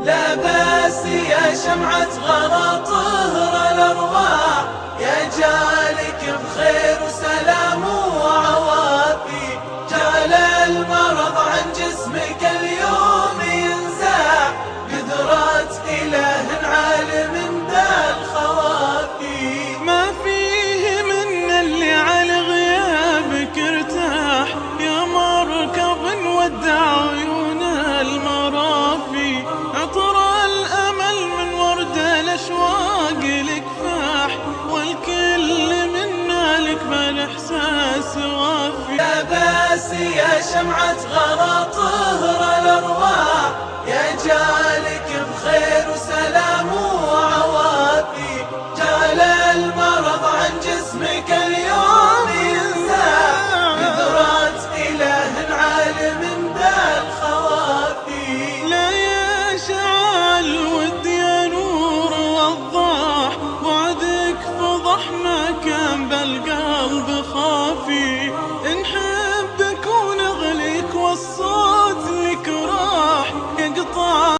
لا بأس يا شمعة غلا طهر الأرواح، يا جالك بخير وسلام وعوافي. جعل المرض عن جسمك اليوم ينزاح، قدرة إله عالم ذا الخوافي. ما فيه من اللي على غيابك ارتاح، يا مركب ودع عيون المرافي. عطر الأمل من ورد الأشواق لك فاح، والكل منا لك بالإحساس وافي. لا بأس يا شمعة غلا طهر الأرواح، يا جالك بخير وسلام